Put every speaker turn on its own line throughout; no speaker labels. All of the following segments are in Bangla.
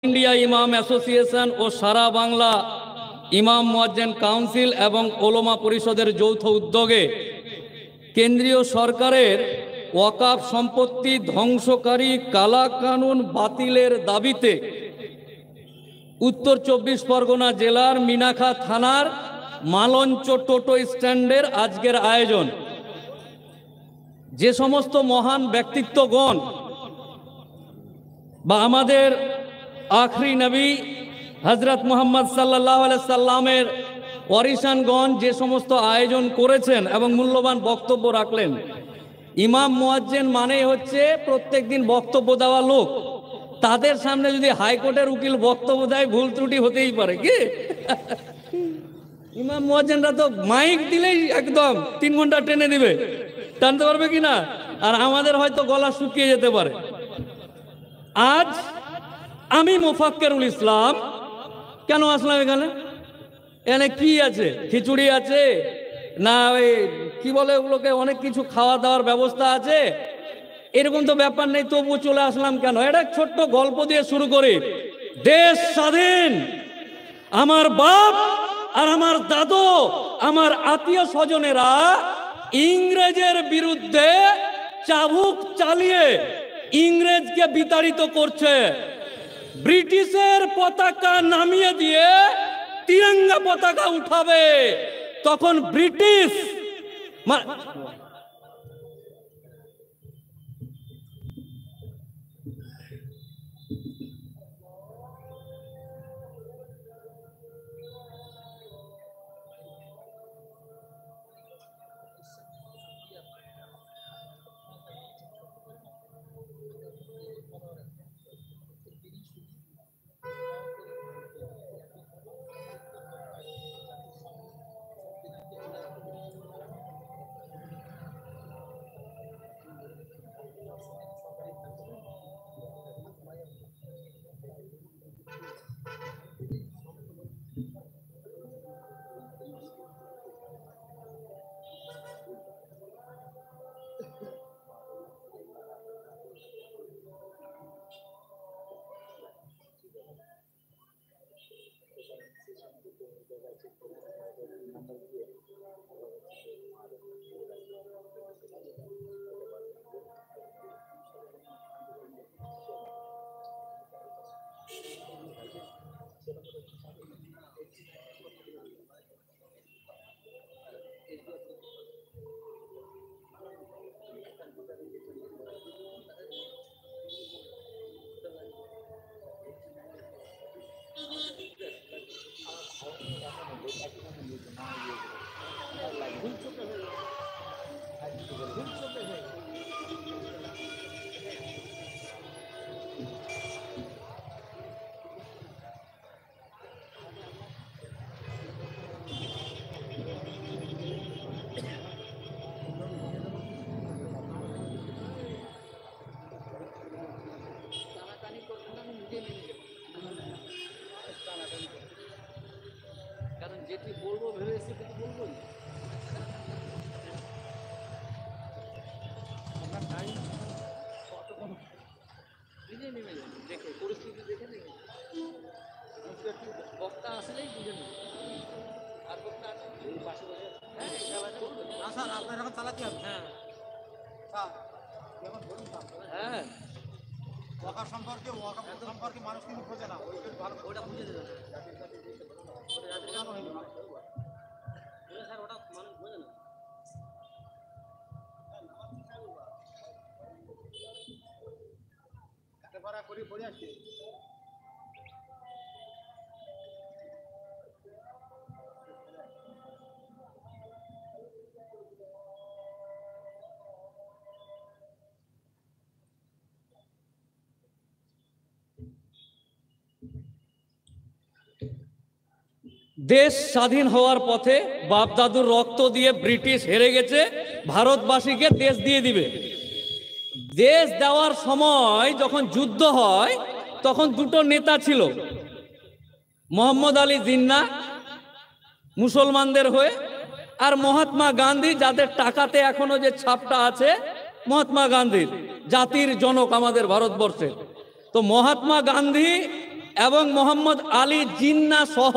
ইন্ডিয়া ইমাম অ্যাসোসিয়েশন ও সারা বাংলা ইমাম মুয়াজ্জিন কাউন্সিল এবং ওলামা পরিষদের যৌথ উদ্যোগে কেন্দ্রীয় সরকারের ওয়াকফ সম্পত্তি ধ্বংসকারী কালা কানুন বাতিলের দাবিতে উত্তর 24 পরগনা জেলার মিনাখা থানার মালঞ্চ টোটো স্ট্যান্ডের আজকের আয়োজন। যে সমস্ত মহান ব্যক্তিত্বগণ বা আমাদের আখরি নবী হযরত মুহাম্মদ সাল্লাল্লাহু আলাইহি সাল্লামের ওয়ারিসানগণ যে সমস্ত আয়োজন করেছেন এবং মূল্যবান বক্তব্য রাখলেন, ইমাম মুয়াজ্জিন মানে হচ্ছে প্রত্যেক দিন বক্তব্য দেওয়া লোক। তাদের সামনে যদি হাইকোর্টের উকিল বক্তব্য দেয়, ভুল ত্রুটি হতেই পারে। কি ইমাম মুয়াজ্জিনরা তো মাইক দিলেই একদম 3 ঘন্টা টেনে দিবে, টানতে পারবে কিনা? আর আমাদের হয়তো গলা শুকিয়ে যেতে পারে। আজ আমি মুফাক্কিরুল ইসলাম কেন আসলাম এখানে? এখানে কি আছে? খিচুড়ি আছে না ওই কি বলে ওগুলোকে, অনেক কিছু খাওয়া দাওয়ার ব্যবস্থা আছে, এরকম তো ব্যাপার নেই। তবু চলে আসলাম কেন? এটা ছোট্ট গল্প দিয়ে শুরু করি। দেশ স্বাধীন, আমার বাপ আর আমার দাদু, আমার আত্মীয় স্বজনেরা ইংরেজের বিরুদ্ধে চাবুক চালিয়ে ইংরেজকে বিতাড়িত করছে। ব্রিটিশের পতাকা নামিয়ে দিয়ে তিরঙ্গা পতাকা উঠাবে, তখন ব্রিটিশ যেটি বলবো ভেবে সেটি বলবোই। আপনার টাইম কতক্ষণ নিজে নেমে যাবে, দেখে পরিস্থিতি দেখে নেবে। বক্তা আসলেই বুঝে নেবে। আর বক্তা আছে এই পাশে বসে, হ্যাঁ স্যার আপনার এখন চালাতে হবে। হ্যাঁ এখন বলুন হ্যাঁ ওয়াকফ সম্পর্কে মানুষ কিন্তু বোঝে না, ভালো ওটা বুঝে দেবে। দেশ স্বাধীন হওয়ার পথে বাপ দাদুর রক্ত দিয়ে ব্রিটিশ হেরে গেছে, ভারতবাসীকে দেশ দিয়ে দিবে। দেশ দেওয়ার সময় যখন যুদ্ধ হয় তখন দুটো নেতা ছিল, মোহাম্মদ আলী জিন্নাহ মুসলমানদের হয়ে, আর মহাত্মা গান্ধী, যাদের টাকাতে এখনো যে ছাপটা আছে মহাত্মা গান্ধীর, জাতির জনক আমাদের ভারতবর্ষের। তো মহাত্মা গান্ধী এবং মোহাম্মদ আলী জিন্না সহ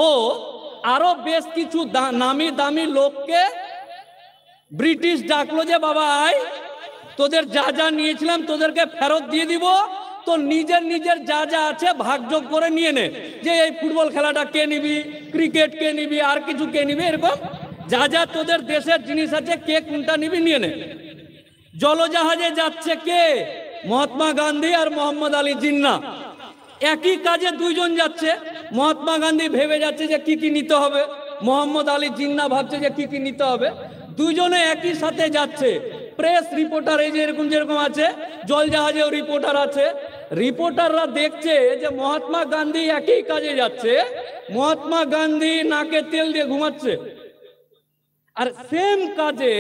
আরো বেশ কিছু নামি দামি লোককে ব্রিটিশ ডাকলো যে বাবা আয়, তোদের যা যা নিয়েছিলাম তোদেরকে ফেরত দিয়ে দিব, তো নিজের নিজের যা যা আছে ভাগযোগ করে নিয়ে নে, যে এই ফুটবল খেলাটা কে নিবি, ক্রিকেট কে নিবি, আর কিছু কে নিবি, এরকম যা যা তোদের দেশের জিনিস আছে কে কোনটা নিবি নিয়ে নে। জলজাহাজে যাচ্ছে কে? মহাত্মা গান্ধী আর মোহাম্মদ আলী জিন্না। একই কাজে দুইজন যাচ্ছে। মহাত্মা গান্ধী ভেবে যাচ্ছে যে কি কি নিতে হবে, মোহাম্মদ আলী জিন্না ভাবছে যে কি কি নিতে হবে। দুইজনে একই সাথে যাচ্ছে। প্রেস রিপোর্টার এই যে এরকম যেরকম আছে, জলজাহাজেও রিপোর্টার আছে, রিপোর্টাররা দেখছে যে মহাত্মা গান্ধী একই কাজে যাচ্ছে, মহাত্মা গান্ধী নাকে তেল দিয়ে ঘুমাচ্ছে, আর সেম কাজে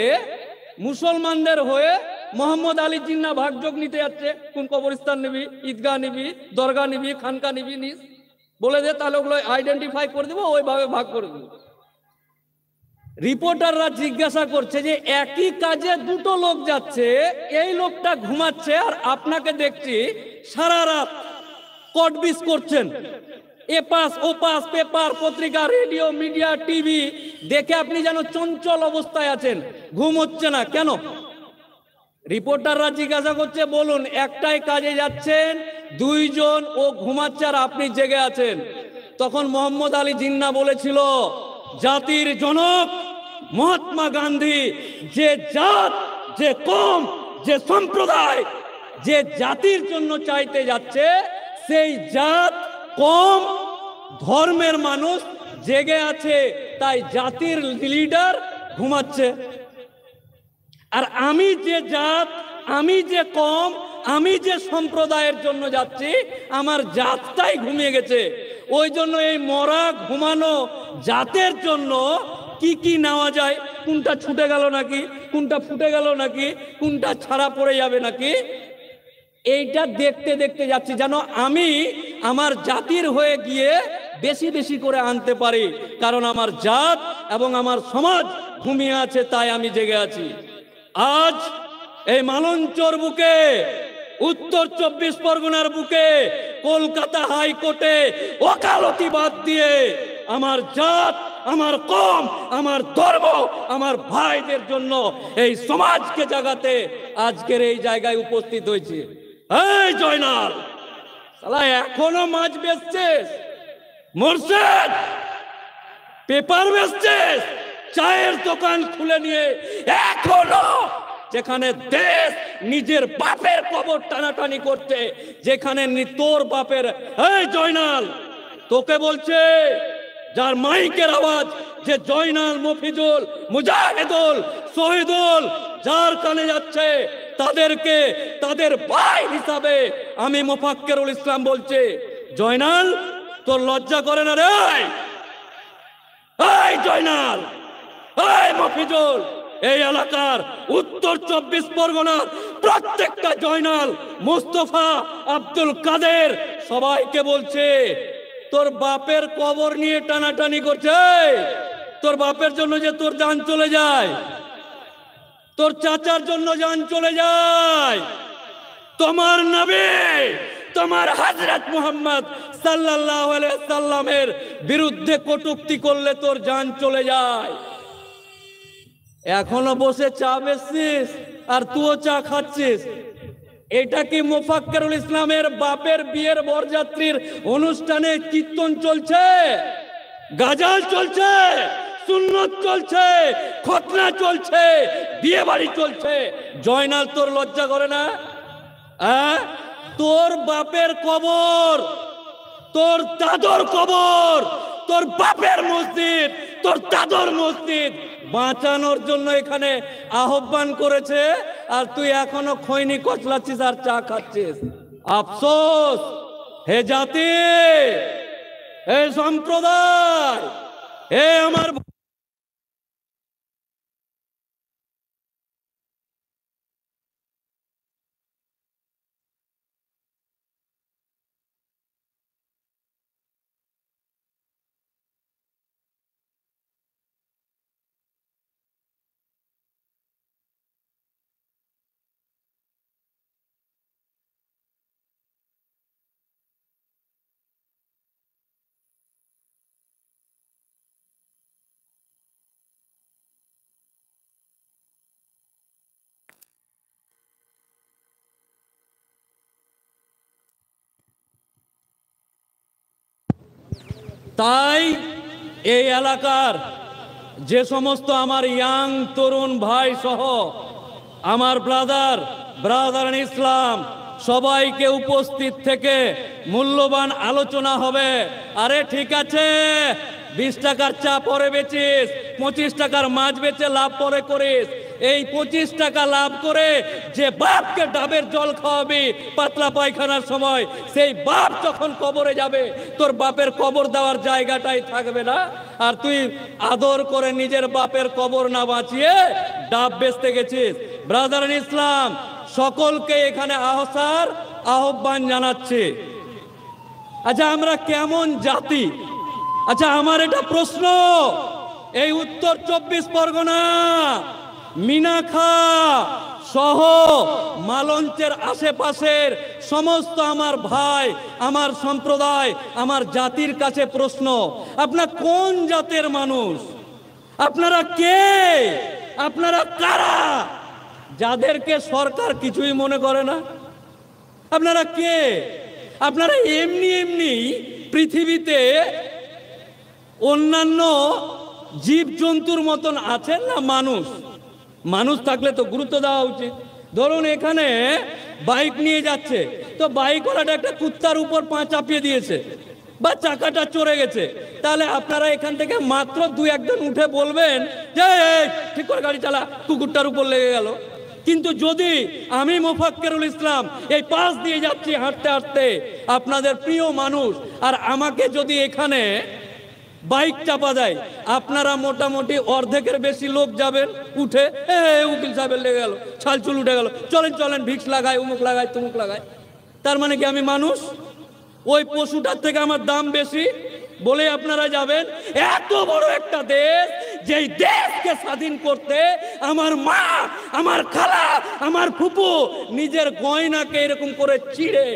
মুসলমানদের হয়ে মোহাম্মদ আলী জিন্না ভাগযোগ নিতে যাচ্ছে। কোন কবরস্থান নিবি, ঈদগাহ নিবি, দরগা নিবি, খানকা নিবি, নিস বলে দে, তাহলে ওগুলো আইডেন্টিফাই করে দেবো, ওইভাবে ভাগ করে দেবো। রিপোর্টাররা জিজ্ঞাসা করছে যে একই কাজে দুটো লোক যাচ্ছে, এই লোকটা ঘুমাচ্ছে আর আপনাকে দেখছি সারা রাত কটবিস করছেন, এপাস ওপাস পেপার পত্রিকা রেডিও মিডিয়া টিভি দেখে আপনি যেন চঞ্চল অবস্থায় আছেন, ঘুম হচ্ছে না কেন? রিপোর্টাররা জিজ্ঞাসা করছে বলুন, একটাই কাজে যাচ্ছেন, দুইজন, ও ঘুমাচ্ছে আর আপনি জেগে আছেন। তখন মোহাম্মদ আলী জিন্না বলেছিল, জাতির জনক মহাত্মা গান্ধী যে জাত, যে কম, যে সম্প্রদায়, যে জাতির জন্য চাইতে যাচ্ছে, সেই জাত, কম, ধর্মের মানুষ জেগে আছে, তাই জাতির লিডার ঘুমাচ্ছে। আর আমি যে জাত, আমি যে কম, আমি যে সম্প্রদায়ের জন্য যাচ্ছি, আমার জাতটাই ঘুমিয়ে গেছে। ওই জন্য এই মরা ঘুমানো জাতের জন্য কি কি নেওয়া যায়, কোনটা ছুটে গেল নাকি, কোনটা ফুটে গেল নাকি, কোনটা ছাড়া পড়ে যাবে নাকি, এইটা দেখতে দেখতে যাচ্ছি যেন আমি আমার জাতির হয়ে গিয়ে বেশি বেশি করে আনতে পারি, কারণ আমার জাত এবং আমার সমাজ ঘুমিয়ে আছে, তাই আমি জেগে আছি। আজ এই মালঞ্চর বুকে, উত্তর 24 পরগনার বুকে, কলকাতা হাইকোর্টে ওকালতি বাদ দিয়ে আমার জাত, আমার কম, আমার ধর্ম, আমার ভাইদের জন্য এই সমাজকে জাগাতে আজকের এই জায়গায় উপস্থিত হয়েছে। এই জয়নাল, শালা এখনো মাছ বেচছিস? মোরশেদ, পেপার বেচছিস? চায়ের দোকান খুলে নিয়ে এখনো যেখানে দেশ নিজের বাপের কবর টানাটানি করতে, যেখানে তোর বাপের, এই জয়নাল, তোকে বলছে, যার মাইকের আওয়াজ, যে জয়নাল, মফিজুল, মুজাহিদুল, শহীদুল যার কানে যাচ্ছে, তাদেরকে তাদের ভাই হিসাবে আমি মোফাক্কেরুল ইসলাম বলছি। জয়নাল, তোর লজ্জা করে না রে? এই জয়নাল, এই মফিজুল, এই এলাকার উত্তর 24 পরগনার প্রত্যেকটা জয়নাল, মুস্তফা, আব্দুল কাদের, সবাইকে বলছে, তোর বাপের কবর নিয়ে টানাটানি করছে, তোর বাপের জন্য যে তোর জান চলে যায়, তোর চাচার জন্য জান চলে যায়, তোমার নবী, তোমার হযরত মুহাম্মদ সাল্লাল্লাহু আলাইহি সাল্লামের বিরুদ্ধে কটূক্তি করলে তোর জান চলে যায়। এখনো বসে চা বেচছিস আর তুইও চা খাচ্ছিস। এটা কি মোফাক্কেরুল ইসলামের বাপের বিয়ের বরযাত্রীর অনুষ্ঠানে কীর্তন চলছে, গাজাল চলছে, সুন্নত চলছে, খতনা চলছে, বিয়ে বাড়ি চলছে? জয়নাল, তোর লজ্জা করে না? তোর বাপের কবর, তোর দাদর কবর, তোর বাপের মসজিদ, তোর দাদর মসজিদ বাঁচানোর জন্য এখানে আহ্বান করেছে, আর তুই এখনো খৈনি কচলাচ্ছিস আর চা খাচ্ছিস। আফসোস হে জাতি, হে সম্প্রদায়, হে আমার তাই এই এলাকার যে সমস্ত আমার ইয়াং তরুণ ভাই সহ আমার ব্রাদার ইসলাম সবাইকে উপস্থিত থেকে মূল্যবান আলোচনা হবে। আরে ঠিক আছে, 20 টাকার চা পরে বেচিস, 25 টাকার মাছ বেচে লাভ পরে করিস। এই 25 টাকা লাভ করে যে বাপকে ডাবের জল খাওয়াবি পাতলা পায়খানার সময়, সেই বাপ যখন কবরে যাবে তোর বাপের কবর দেওয়ার জায়গাটাই থাকবে না। আর তুই আদর করে নিজের বাপের কবর না বাঁচিয়ে ডাব বেচতে গেছিস। ব্রাদার ইসলাম সকলকে এখানে আসার আহ্বান জানাচ্ছে। আচ্ছা, আমরা কেমন জাতি? আচ্ছা, আমার এটা প্রশ্ন। এই উত্তর 24 পরগনা মিনাখা সহ মালঞ্চের আশেপাশের সমস্ত আমার ভাই, আমার সম্প্রদায়, আমার জাতির কাছে প্রশ্ন, আপনারা কোন জাতের মানুষ? আপনারা কে? আপনারা কারা যাদেরকে সরকার কিছুই মনে করে না? আপনারা কে? আপনারা এমনি এমনি পৃথিবীতে অন্যান্য জীবজন্তুর মতন আছেন না? মানুষ থাকলে তো গুরুত্ব দেওয়া উচিত। ধরুন এখানে বাইক নিয়ে যাচ্ছে, তো বাইকওয়ালাটা একটা কুত্তার উপর পা চাপিয়ে দিয়েছে বা চাকাটা চড়ে গেছে, তাহলে আপনারা এখান থেকে মাত্র 2-1 জন উঠে বলবেন যে ঠিক করে গাড়ি চালা, কুকুরটার উপর লেগে গেল। কিন্তু যদি আমি মোফাক্কেরুল ইসলাম এই পাশ দিয়ে যাচ্ছি হাঁটতে হাঁটতে, আপনাদের প্রিয় মানুষ, আর আমাকে যদি এখানে বাইক চাপা দেয়, আপনারা মোটামুটি অর্ধেকের বেশি লোক যাবেন উঠে, উকিল সাহেবের লেগে গেল, ছালচুল উঠে গেল, চলেন ভিক্স লাগায়, উমুক লাগায়, তুমুক লাগায়। তার মানে কি আমি মানুষ? ওই পশুটার থেকে আমার দাম বেশি বলে আপনারা যাবেন? এত বড় একটা দেশ, যেই দেশকে স্বাধীন করতে আমার মা, আমার খালা, আমার ফুপু নিজের গয়নাকে এরকম করে চিড়ে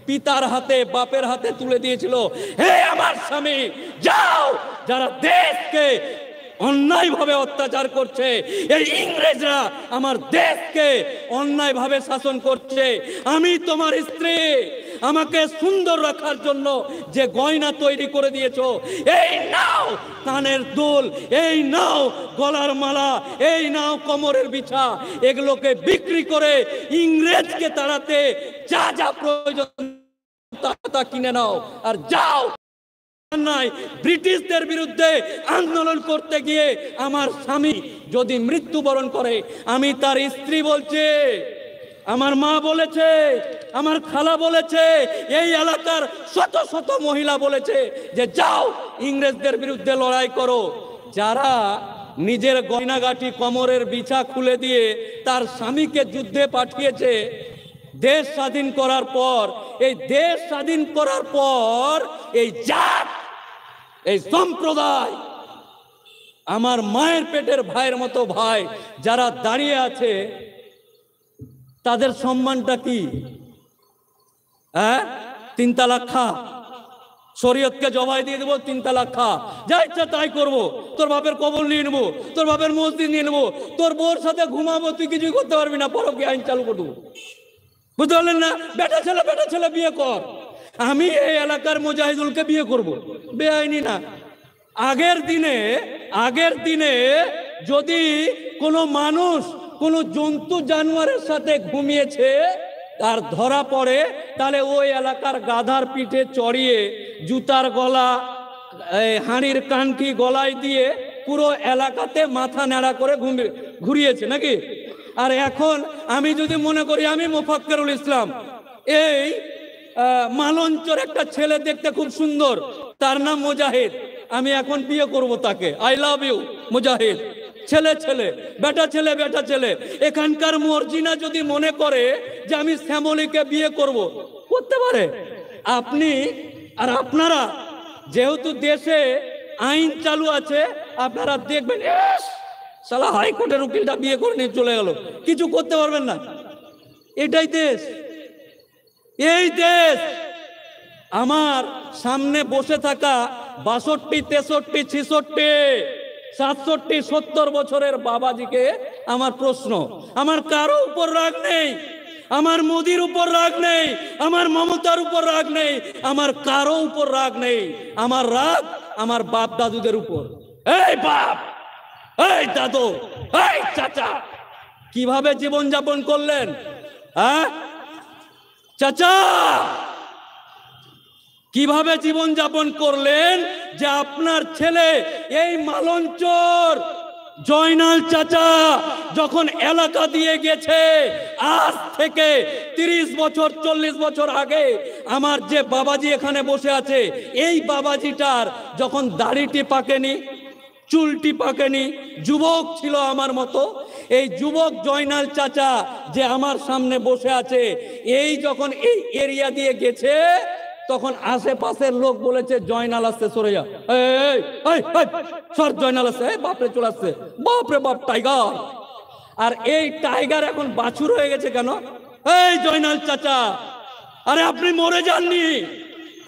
পিতার হাতে, বাপের হাতে তুলে দিয়েছিল। হে আমার স্বামী, যাও, যারা দেশকে অন্যায়ভাবে অত্যাচার করছে, এই ইংরেজরা আমার দেশকে অন্যায়ভাবে শাসন করছে, আমি তোমার স্ত্রী, আমাকে সুন্দর রাখার জন্য যে গয়না তৈরি করে দিয়েছো, এই নাও কানের দুল, এই নাও গলার মালা, এই নাও কোমরের বিছা, এগুলোকে বিক্রি করে ইংরেজকে তাড়াতে যা যা প্রয়োজন তা কিনে নাও, আর যাও। নাই, ব্রিটিশদের বিরুদ্ধে আন্দোলন করতে গিয়ে আমার স্বামী যদি মৃত্যুবরণ করে, আমি তার স্ত্রী বলছে, আমার মা বলেছে, আমার খালা বলেছে, এই এলাকার শত শত মহিলা বলেছে যে যাও ইংরেজদের বিরুদ্ধে লড়াই করো। যারা নিজের গয়নাগাটি, কোমরের বিছা খুলে দিয়ে তার স্বামীকে যুদ্ধে পাঠিয়েছে দেশ স্বাধীন করার পর, এই দেশ স্বাধীন করার পর এই জাত, এই সম্প্রদায়, আমার মায়ের পেটের ভাইয়ের মতো ভাই যারা দাঁড়িয়ে আছে, তাদের সম্মানটা কি? 3 তালাক খা, শরীয়তকে জবাই দিয়ে দেবো, 3 তালাক খা, যা ইচ্ছা তাই করবো, তোর বাপের কবর নিয়ে নেবো, তোর বাপের মসজিদ নিয়ে নেবো, তোর বউর সাথে ঘুমাবো, তুই কিছুই করতে পারবি না, পরকীয়া আইন চালু করবো। বুঝতে পারলেন না? বেটা ছেলে বিয়ে কর। আমি এই এলাকার মুজাহিদুলকে বিয়ে করব, বেআইনি না। আগের দিনে যদি কোনো মানুষ কোনো জন্তু জানোয়ারের সাথে ঘুমিয়েছে আর ধরা পড়ে, তাহলে ওই এলাকার গাধার পিঠে চড়িয়ে জুতার গলা, হাঁড়ির কানকি গলায় দিয়ে পুরো এলাকাতে মাথা নেড়া করে ঘুরিয়েছে নাকি? আর এখন আমি যদি মনে করি আমি মোফাক্কেরুল ইসলাম, এই মালঞ্চর একটা ছেলে দেখতে খুব সুন্দর, তার নাম মুজাহিদ, আমি এখন বিয়ে করব তাকে, আই লাভ ইউ মুজাহিদ, ছেলে বেটা ছেলে। এখানকার মর্জিনা যদি মনে করে যে আমি শ্যামলীকে বিয়ে করতে পারে। আপনি আর আপনারা যেহেতু দেশে আইন চালু আছে, আপনারা দেখবেন শালা হাইকোর্টের উকিলটা বিয়ে করে নিয়ে চলে গেল, কিছু করতে পারবেন না। এটাই দেশ, এই দেশ। আমার সামনে বসে থাকা 62, 63, 66, 67, 70 বছরের বাবাজিকে আমার প্রশ্ন, আমার কারো উপর রাগ নেই, আমার মোদির উপর রাগ নেই, আমার মমতার উপর রাগ নেই, আমার কারো উপর রাগ নেই, আমার রাগ আমার বাপ দাদুদের উপর। এই বাপ, এই দাদু, এই চাচা, কিভাবে জীবন যাপন করলেন? হ্যাঁ চাচা, কিভাবে জীবন যাপন করলেন যে আপনার ছেলে এই মালঞ্চর জয়নাল চাচা যখন এলাকা দিয়ে গেছে, আজ থেকে 30 বছর 40 বছর আগে আমার যে বাবাজি এখানে বসে আছে, এই বাবাজিটার যখন দাড়িটি পাকেনি, চুলটি পাকেনি, যুবক ছিল আমার মতো, এই যুবক জয়নাল চাচা যে আমার সামনে বসে আছে, এই যখন এই এরিয়া দিয়ে গেছে, তখন আশেপাশের লোক বলেছে জয়নাল আসছে, সরে যা, সর, জয়নাল আসছে, বাপরে চলে আসছে, বাপরে বাপ টাইগার। আর এই টাইগার এখন বাছুর হয়ে গেছে কেন? এই জয়নাল চাচা, আরে আপনি মরে যাননি,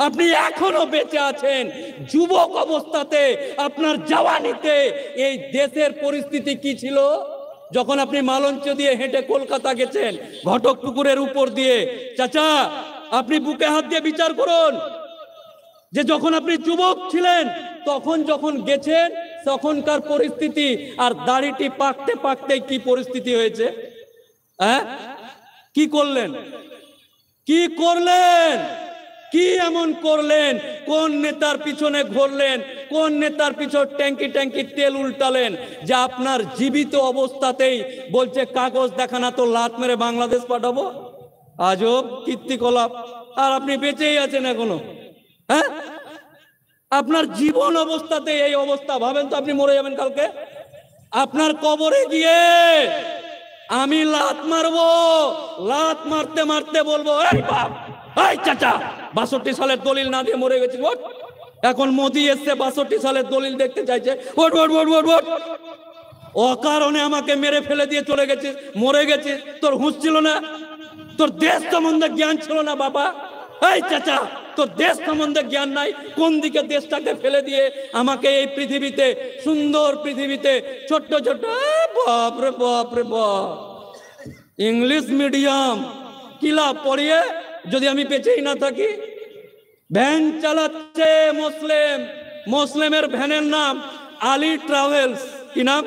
আপনি এখনো বেঁচে আছেন। যুবক অবস্থাতে আপনার জওয়ানিতে এই দেশের পরিস্থিতি কি ছিল? যখন আপনি মালঞ্চ দিয়ে হেঁটে কলকাতা গেছেন, ঘটকপুকুরের উপর দিয়ে, চাচা আপনি বুকে হাত দিয়ে বিচার করুন যে যখন আপনি যুবক ছিলেন, তখন যখন গেছেন তখনকার পরিস্থিতি, আর দাড়িটি পাকতে পাকতে কি পরিস্থিতি হয়েছে। হ্যাঁ, কি করলেন, কি করলেন, কি এমন করলেন? কোন নেতার পিছনে ঘুরলেন, কোন নেতার পিছনে ট্যাঙ্কি ট্যাঙ্কি তেল উল্টালেন যে আপনার জীবিত অবস্থাতেই বলছে কাগজ দেখানা তো লাত মেরে বাংলাদেশ পাঠাবো? আজব কীর্তিকলাপ। আর আপনি বেঁচেই আছেন এখনো। হ্যাঁ, আপনার জীবন অবস্থাতে এই অবস্থা, ভাবেন তো আপনি মরে যাবেন কালকে। আপনার কবরে গিয়ে আমি লাত মারবো, লাত মারতে মারতে বলবো, এই বাপ, এই চাচা, 62 সালের দলিল না দিয়ে মরে গেছি, ওট। এখন মোদি এসছে 62 সালের দলিল দেখতে চাইছে, ওট ওট ওট ওট ওট। অকারণে আমাকে মেরে ফেলে দিয়ে চলে গেছিস, মরে গেছিস, তোর হুঁশ ছিল না, তোর দেশ সম্বন্ধে জ্ঞান ছিল না বাবা। এই চাচা, তোর দেশ সম্বন্ধে জ্ঞান নাই, কোন দিকে দেশটাকে ফেলে দিয়ে আমাকে এই পৃথিবীতে, সুন্দর পৃথিবীতে, ছোট্ট ছোট্ট, বাপ রে বাপ রে বাপ, ইংলিশ মিডিয়াম কিলা পড়িয়ে যদি আমি বেঁচেই না থাকি। ভ্যান চালাচ্ছে মুসলিম, মুসলিমের ভ্যানের নাম আলী ট্রাভেলস। কি নাম?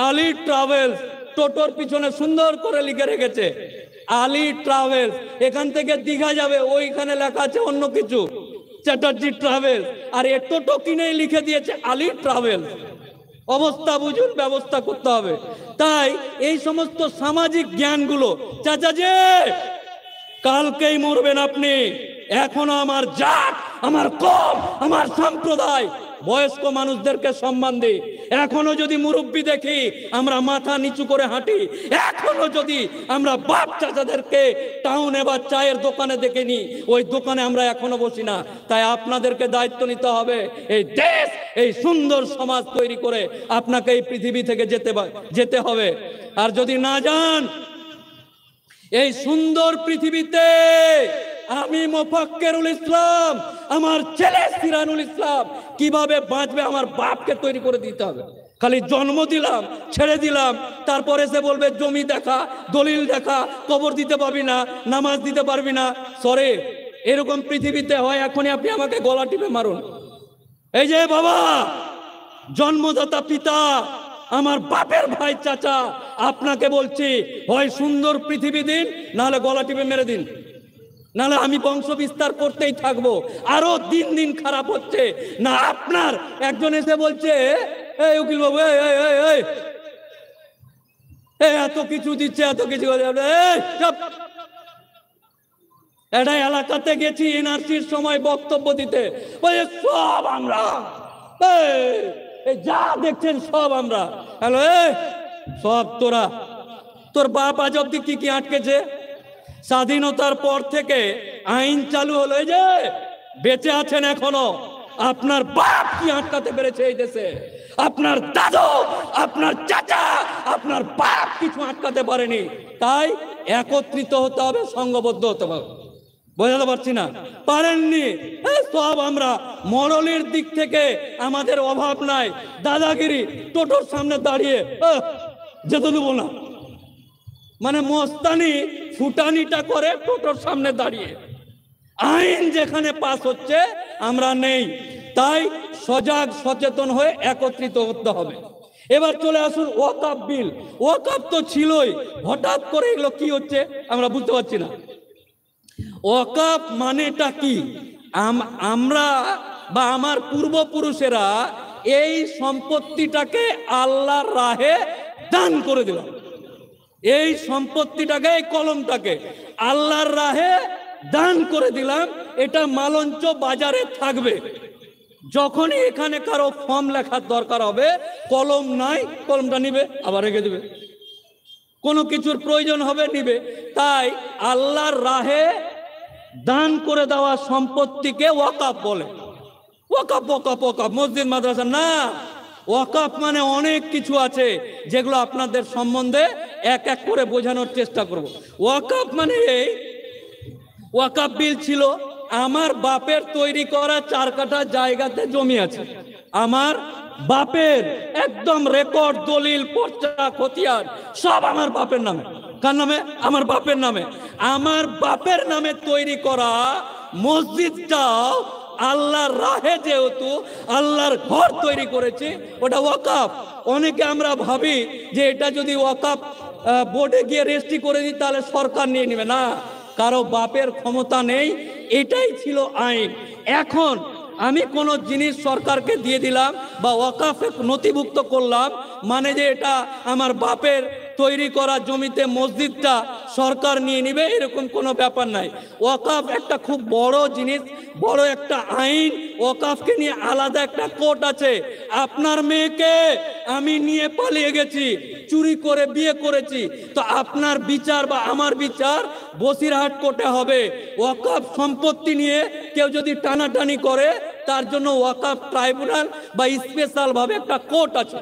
আলী ট্রাভেলস। টোটোর পিছনে সুন্দর করে লিখে রেখেছে আলী ট্রাভেলস। এখান থেকে দীঘা যাবে, ওইখানে লেখা আছে অন্য কিছু, চ্যাটার্জি ট্রাভেলস। আর এ টোটো কিনেই লিখে দিয়েছে আলী ট্রাভেলস। অবস্থা বুঝুন, ব্যবস্থা করতে হবে। তাই এই সমস্ত সামাজিক জ্ঞানগুলো, চাচাজি কালকেই মরবেন আপনি, এখনো আমার জাত, আমার কম, আমার সম্প্রদায়, বয়স্ক মানুষদেরকে সম্মান দিই। এখনো যদি মুরব্বী দেখি আমরা মাথা নিচু করে হাঁটি, এখনো যদি আমরা বাপ চাচাদেরকে টাউনে বা চায়ের দোকানে দেখিনি, ওই দোকানে আমরা এখনো বসি না। তাই আপনাদেরকে দায়িত্ব নিতে হবে, এই দেশ, এই সুন্দর সমাজ তৈরি করে আপনাকে এই পৃথিবী থেকে যেতে হবে। আর যদি না যান, এই সুন্দর পৃথিবীতে আমি মোফাক্কেরুল ইসলাম, আমার ছেলে সিরানুল ইসলাম কিভাবে বাঁচবে, আমার বাপকে তৈরি করে দিতে হবে। খালি জন্ম দিলাম, ছেড়ে দিলাম, তারপর এসে বলবে জমি দেখা, দলিল দেখা, কবর দিতে পারবি না, নামাজ দিতে পারবি না। সরে, এরকম পৃথিবীতে হয় এখনই আপনি আমাকে গলা টিপে মারুন। এই যে বাবা, জন্মদাতা পিতা, আমার বাপের ভাই চাচা, আপনাকে বলছি, হয় সুন্দর পৃথিবী দিন, নাহলে গলা টিপে মেরে দিন, নাহলে আমি বংশ বিস্তার করতেই থাকবো। আরো দিন দিন খারাপ হচ্ছে না। আপনার একজন এসে বলছে, এই উকিল বাবু, এত কিছু দিচ্ছে, এত কিছু, এটা এলাকাতে গেছি এনআরসির সময় বক্তব্য দিতে, সব আমরা, যা দেখছেন সব আমরা। হ্যালো, সব তোরা, তোর বাপ আজ অব্দি কি কি আটকেছে? স্বাধীনতার পর থেকে আইন চালু হলো, এই যে বেঁচে আছেন এখনো, আপনার বাপ কি আটকাতে পেরেছে এই দেশে? আপনার দাদু, আপনার চাচা, আপনার বাপ কিছু আটকাতে পারেনি। তাই একত্রিত হতে হবে, সংঘবদ্ধ হতে হবে। বোঝাতে পারছি না? পারেননি, সব আমরা। মরলের দিক থেকে আমাদের অভাব নাই। দাদাগিরি, টোটোর সামনে দাঁড়িয়ে যেতে দেবো না, মানে মস্তানি ফুটানিটা করে টোটোর সামনে দাঁড়িয়ে। আইন যেখানে পাস হচ্ছে আমরা নেই। তাই সজাগ সচেতন হয়ে একত্রিত হতে হবে। এবার চলে আসুন ওয়াকফ বিল। ওয়াকফ তো ছিলই, হঠাৎ করে এগুলো কি হচ্ছে আমরা বুঝতে পারছি না। ওয়াকফ মানেটা কি? আমরা বা আমার পূর্বপুরুষেরা এই সম্পত্তিটাকে আল্লাহর রাহে দান করে দিলাম। এই সম্পত্তিটাকে, এই কলমটাকে আল্লাহর রাহে দান করে দিলাম। এটা মালঞ্চ বাজারে থাকবে। যখনই এখানে কারো ফর্ম লেখার দরকার হবে, কলম নাই, কলমটা নিবে আবার রেখে দেবে। কোনো কিছুর প্রয়োজন হবে নিবে। তাই আল্লাহর রাহে দান করে দেওয়া সম্পত্তিকে ওয়াকফ বলে। ওয়াকফ ওয়াকফ ওয়াকফ, মসজিদ মাদ্রাসা না। ওয়াকফ মানে অনেক কিছু আছে, যেগুলো আপনাদের সম্বন্ধে এক এক করে বোঝানোর চেষ্টা করব। ওয়াকফ মানে এই, ওয়াকফ বিল ছিল, আমার বাপের তৈরি করা 4 কাঠা জায়গাতে জমি আছে। আমার বাপের একদম রেকর্ড, দলিল, পর্চা, খতিয়ান সব আমার বাপের নামে। কার নামে? আমার বাপের নামে। আমার বাপের নামে তৈরি করা মসজিদটাও আল্লাহর রাহে, যেহেতু আল্লাহর ঘর তৈরি করেছে, ওটা ওয়াকফ। অনেকে আমরা ভাবি যে এটা যদি ওয়াকফ বোর্ডে গিয়ে রেজিস্ট্রি করে দিই তাহলে সরকার নিয়ে নেবে। না, কারো বাপের ক্ষমতা নেই, এটাই ছিল আইন। এখন আমি কোনো জিনিস সরকারকে দিয়ে দিলাম বা ওয়াকফে নথিভুক্ত করলাম, মানে যে এটা আমার বাপের তৈরি করা জমিতে মসজিদটা সরকার নিয়ে নিবে, এরকম কোনো ব্যাপার নাই। ওয়াকফ একটা খুব বড় জিনিস, বড় একটা আইন। ওয়াকফকে নিয়ে আলাদা একটা কোর্ট আছে। আপনার মেয়েকে আমি নিয়ে পালিয়ে গেছি, চুরি করে বিয়ে করেছি, তো আপনার বিচার বা আমার বিচার বসিরহাট কোর্টে হবে। ওয়াকফ সম্পত্তি নিয়ে কেউ যদি টানাটানি করে, তার জন্য ওয়াকফ ট্রাইব্যুনাল বা স্পেশাল ভাবে একটা কোর্ট আছে।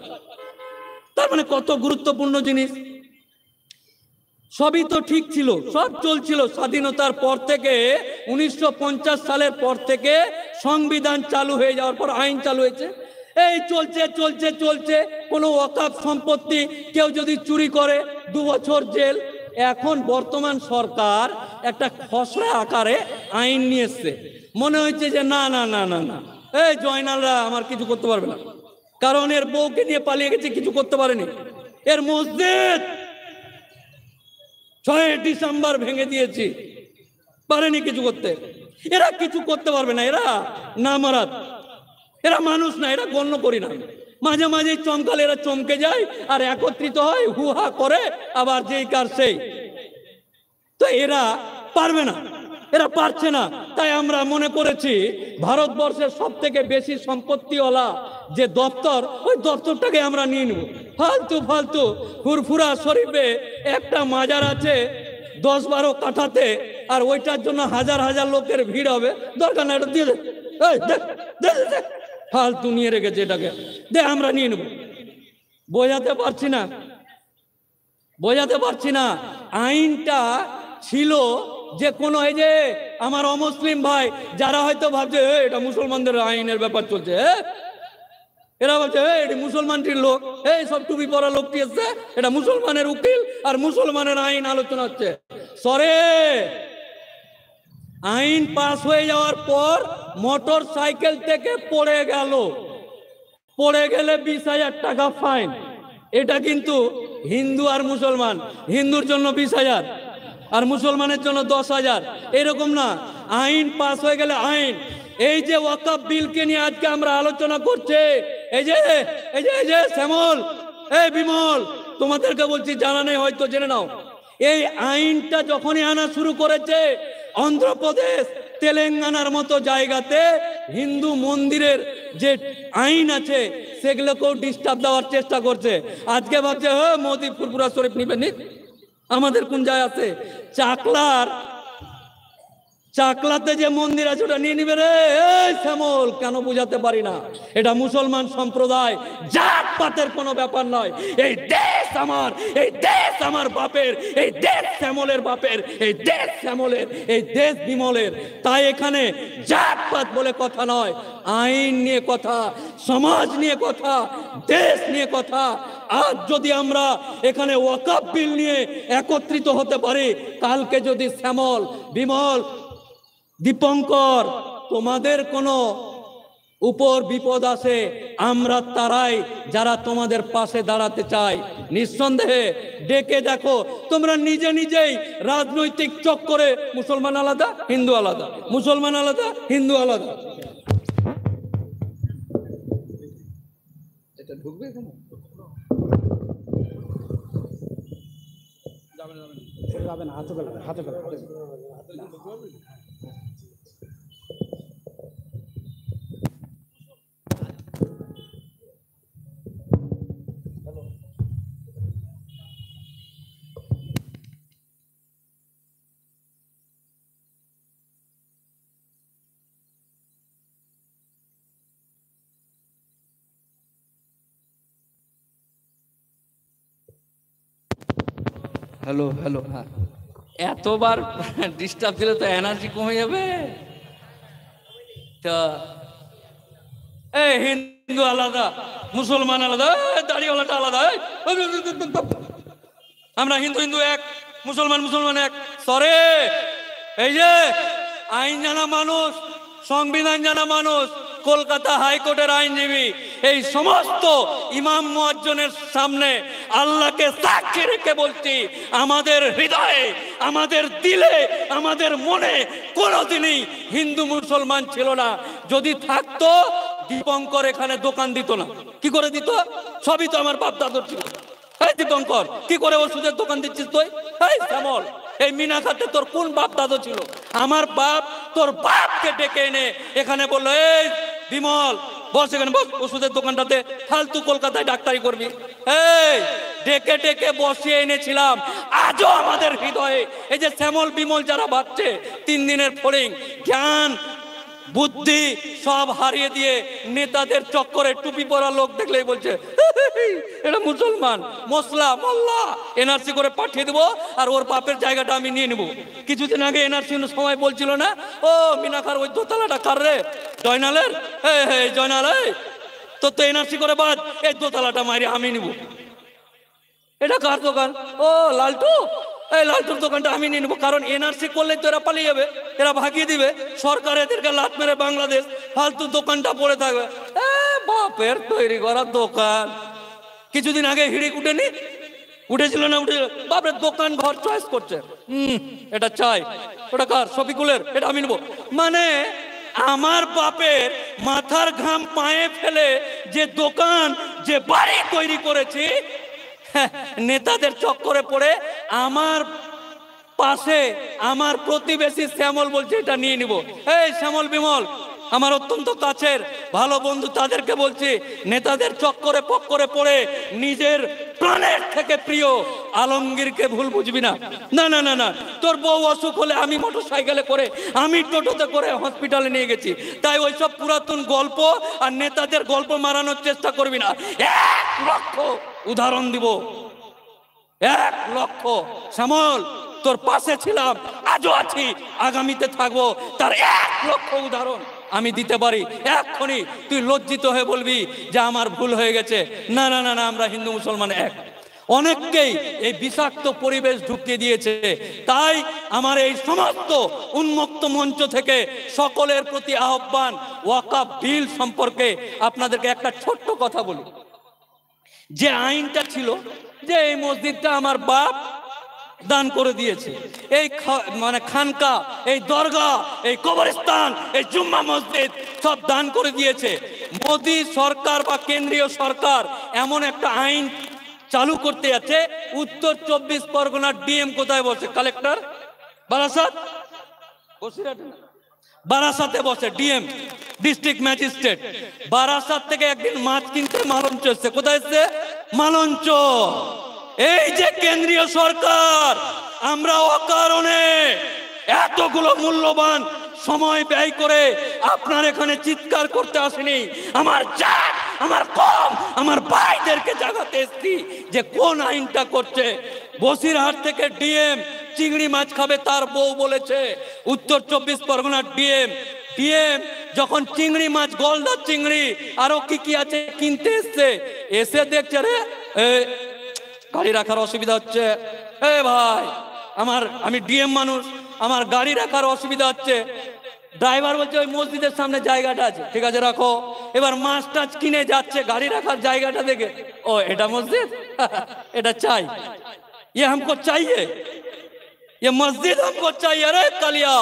তার মানে কত গুরুত্বপূর্ণ জিনিস। সবই তো ঠিক ছিল, সব চলছিল স্বাধীনতার পর থেকে। 1950 সালের পর থেকে সংবিধান চালু হয়ে যাওয়ার পর আইন চালু হয়েছে। এই চলছে চলছে চলছে। কোনো ওয়াকফ সম্পত্তি কেউ যদি চুরি করে 2 বছর জেল। এখন বর্তমান সরকার একটা খসড়া আকারে আইন নিয়ে এসছে। মনে হচ্ছে যে না না না না না, এই জয়নালরা আমার কিছু করতে পারবে না, কারণ এর বউকে নিয়ে পালিয়ে গেছে, কিছু করতে পারেনি। এর মসজিদ 6 ডিসেম্বর ভেঙে দিয়েছি, পারেনি কিছু করতে। এরা কিছু করতে পারবে না, এরা নামারাত, এরা মানুষ না, এরা গণ্য করি না। মাঝে মাঝে চমকালে এরা চমকে যায় আর একত্রিত হয়, হুহা করে, আবার যেই কার সেই। তো এরা পারবে না, এরা পারছে না। তাই আমরা মনে করেছি ভারতবর্ষের সব থেকে বেশি সম্পত্তিওয়ালা যে দপ্তর, ওই দপ্তরটাকে আমরা নিয়ে নেব। ফালতু ফালতু ফুরফুরা শরীফে একটা মাজার আছে 10-12 কাঠাতে, আর ওইটার জন্য হাজার হাজার লোকের ভিড় হবে। দরকার না, এটা দিয়ে দে, ফালতু নিয়ে রেখেছে, এটাকে দে, আমরা নিয়ে নেব। বোঝাতে পারছি না, বোঝাতে পারছি না। আইনটা ছিল যে কোনো, এই যে আমার অমুসলিম ভাই যারা হয়তো ভাবছে এটা মুসলমানদের আইনের ব্যাপার চলছে, এরা বলছে এটি মুসলমানটির লোক, এই সব টুপি পরা লোকটি এসছে, এটা মুসলমানের উকিল আর মুসলমানের আইন আলোচনা হচ্ছে। সরে, আইন পাস হয়ে যাওয়ার পর মোটর সাইকেল থেকে পড়ে গেল, পড়ে গেলে 20,000 টাকা ফাইন। এটা কিন্তু হিন্দু আর মুসলমান, হিন্দুর জন্য 20,000 আর মুসলমানের জন্য 10,000, এরকম না। আইন পাস হয়ে গেলে আইন। এই যে ওয়াকফ বিলকে নিয়ে আজকে আমরা আলোচনা করছে, এই যে এই যে এই যে শ্যামল, এই বিমল, তোমাদেরকে বলছি, জানা নেই হয়তো, জেনে নাও। এই আইনটা যখনই আনা শুরু করেছে, অন্ধ্রপ্রদেশ, তেলেঙ্গানার মতো জায়গাতে হিন্দু মন্দিরের যে আইন আছে সেগুলোকেও ডিস্টার্ব দেওয়ার চেষ্টা করছে। আজকে ভাবছে মোদি ফুরফুরা শরীফ নিবেন, আমাদের কোন যায় আছে? চাকলাতে যে মন্দির আছে ওটা নিয়ে নিবে রে। এই শ্যামল, কেন বুঝাতে পারি না? এটা মুসলমান সম্প্রদায়, জাতপাতের কোনো ব্যাপার নয়। এই দেশ আমার, এই দেশ আমার বাপের, এই দেশ শ্যামলের বাপের, এই দেশ শ্যামলের, এই দেশ বিমলের। তাই এখানে জাতপাত বলে কথা নয়, আইন নিয়ে কথা, সমাজ নিয়ে কথা, দেশ নিয়ে কথা। আজ যদি আমরা এখানে ওয়াকফ বিল নিয়ে একত্রিত হতে পারি, কালকে যদি শ্যামল, বিমল, দীপঙ্কর, তোমাদের কোনো উপর বিপদ আসে, আমরা তারাই যারা তোমাদের পাশে দাঁড়াতে চাই। নিঃসন্দেহে ডেকে দেখো, তোমরা নিজে নিজেই রাজনৈতিক চক্করে মুসলমান আলাদা হিন্দু আলাদা, মুসলমান আলাদা হিন্দু আলাদা। এটা ঢুকবে এখানে? যাবে না, হাতে গেলে হাতে গেলে হ্যালো হ্যালো। হ্যাঁ, এতবার ডিস্টার্ব দিলে তো এনার্জি কমে যাবে। তো এই হিন্দু আলাদা মুসলমান আলাদা, দাড়িওয়ালাটা আলাদা, আমরা হিন্দু হিন্দু এক, মুসলমান মুসলমান এক। সরে, এই যে আইন জানা মানুষ, সংবিধান জানা মানুষ, কলকাতা হাইকোর্টের আইনজীবী, এই সমস্ত ইমাম মুয়াজ্জিনের সামনে আল্লাহকে সাক্ষী রেখে বলছি, আমাদের হৃদয়ে, আমাদের দিলে, আমাদের মনে কোনোদিনই হিন্দু মুসলমান ছিল না। যদি থাকতো দীপঙ্কর এখানে দোকান দিত না। কি করে দিত? সবই তো আমার বাপ দাদুর ছিল। এই দীপঙ্কর, কি করে ওষুধের দোকান দিচ্ছিস তুই? এই শ্যামল, এই মিনাখাতে তোর কোন বাপ দাদু ছিল? আমার বাপ তোর বাপকে ডেকে এনে এখানে বললো, এই বিমল বস, এখানে বস, ওষুধের দোকানটাতে, ফালতু কলকাতায় ডাক্তারি করবি। এই ডেকে ডেকে বসিয়ে এনেছিলাম। আজও আমাদের হৃদয়ে এই যে শ্যামল বিমল যারা ভাবছে 3 দিনের ফড়িং, জ্ঞান বুদ্ধি সব হারিয়ে দিয়ে নেতাদের চক্করে টুপি পরা লোক দেখলেই বলছে এটা মুসলমান, মশলা মোল্লা, এনআরসি করে পাঠিয়ে দেবো আর ওর বাপের জায়গাটা আমি নিয়ে নেবো। কিছুদিন আগে এনআরসি সময় বলছিল না, ও মিনাখার ওই দোতলাটা কার রে? জয়নালের। জয়নাল, তোর তো এনআরসি করে বাদ, এই দোতলাটা মারি আমি নিব। এটা কার দোকান? ও লালটু, এই লালটুর দোকানটা আমি নিয়ে নেবো। কারণ এনআরসি করলে তো এরা পালিয়ে যাবে, এরা ভাগিয়ে দিবে, সরকার এদেরকে লাত মেরে বাংলাদেশ, ফালতু দোকানটা পড়ে থাকবে। বাপের তৈরি করা দোকান। কিছুদিন আগে হিড়িক উঠেনি, উঠেছিল না? উঠে বাপের দোকান ঘর চয়েস করছে, এটা চাই, ওটা কার? শফিকুলের, এটা আমি নেবো। মানে আমার বাপের মাথার ঘাম পায়ে ফেলে যে দোকান, যে বাড়ি তৈরি করেছি, নেতাদের চক্করে পড়ে আমার পাশে আমার প্রতিবেশী শ্যামল বলছে এটা নিয়ে নিব। এই শ্যামল বিমল আমার অত্যন্ত কাছের ভালো বন্ধু, তাদেরকে বলছি, নেতাদের চক্করে পক্করে পড়ে নিজের প্রাণের থেকে প্রিয় আলমগীরকে ভুল বুঝবি না। না না না না, তোর বউ অসুখ হলে আমি মোটর সাইকেলে করে, আমি টোটোতে করে হসপিটালে নিয়ে গেছি। তাই ওইসব পুরাতন গল্প আর নেতাদের গল্প মারানোর চেষ্টা করবি না। 1 লক্ষ উদাহরণ দিব, 1 লক্ষ। শ্যামল, তোর পাশে ছিলাম, আজও আছি, আগামীতে থাকবো, তার 1 লক্ষ উদাহরণ আমি দিতে পারি। এক্ষুনি তুই লজ্জিত হয়ে বলবি যে আমার ভুল হয়ে গেছে। না না না না, আমরা হিন্দু মুসলমান এক। অনেককেই এই বিষাক্ত পরিবেশ ঢুকিয়ে দিয়েছে। তাই আমার এই সমস্ত উন্মুক্ত মঞ্চ থেকে সকলের প্রতি আহ্বান, ওয়াকফ বিল সম্পর্কে আপনাদেরকে একটা ছোট্ট কথা বলি। যে আইনটা ছিল যে এই মসজিদটা আমার বাপ দান করে দিয়েছে, এই মানে খানকা, এই দরগা, এই কবরস্থান, এই জুম্মা মসজিদ সব দান করে দিয়েছে। মোদী সরকার বা কেন্দ্রীয় সরকার এমন একটা আইন চালু করতে যাচ্ছে, উত্তর 24 পরগনার ডিএম কোথায় বসে? কালেক্টর বারাসাত, বারাসাতে বসে ডিএম, ডিস্ট্রিক্ট ম্যাজিস্ট্রেট। বারাসাত থেকে একদিন মাছ কিনতে মালঞ্চ এসছে। কোথায় এসছে? মালঞ্চ। এই যে কেন্দ্রীয় সরকার, আমরা অকারণে এতগুলো মূল্যবান সময় ব্যয় করে আপনার এখানে চিৎকার করতে আসেনি। আমার জাত, আমার কম, আমার ভাইদেরকে জাগাতে এসেছি যে কোন আইনটা করছে। বসিরহাট থেকে ডিএম চিংড়ি মাছ খাবে, তার বউ বলেছে। উত্তর 24 পরগনার ডিএম যখন চিংড়ি মাছ, গলদা চিংড়ি, আরো কি কি আছে কিনতে এসছে, এসে দেখছে রে গাড়ি রাখার অসুবিধা হচ্ছে। ভাই আমার, আমি ডিএম মানুষ, আমার গাড়ি রাখার অসুবিধা হচ্ছে। ড্রাইভার বলছে ওই মসজিদের সামনে জায়গাটা আছে, ঠিক আছে রাখো। এবার মাছ টাছ কিনে যাচ্ছে, গাড়ি রাখার জায়গাটা দেখে, ও এটা মসজিদ, এটা চাই, ये हमको चाहिए, ये मस्जिद हमको चाहिए। अरे कालिया,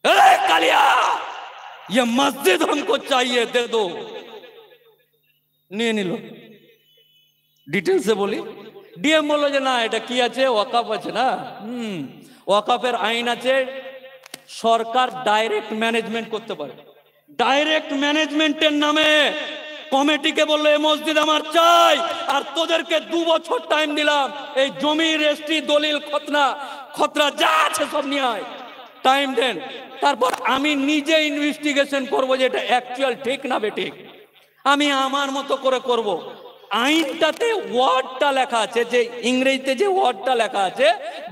अरे कालिया, ये मस्जिद हमको चाहिए, दे दो। নিয়ে নিল। ডিটেলসে বলি, ডিএম বললো যে না এটা কি আছে, ওয়াকাফ আছে না, ওয়াকাফের আইন আছে, সরকার ডাইরেক্ট ম্যানেজমেন্ট করতে পারে। ডাইরেক্ট ম্যানেজমেন্টের নামে কমিটিকে বললো এই মসজিদ আমার চাই, আর তোদেরকে 2 বছর টাইম দিলাম, এই জমি রেজিস্ট্রি দলিল খতরা যা আছে সব নিয়ে আয়, টাইম দেন। তারপর আমি নিজে ইনভেস্টিগেশন করব যে এটা অ্যাকচুয়াল ঠিক না বেঠিক, আমি আমার মতো করে করব। আইনটাতে ওয়ার্ডটা লেখা আছে, যে ইংরেজিতে যে ওয়ার্ডটা লেখা আছে,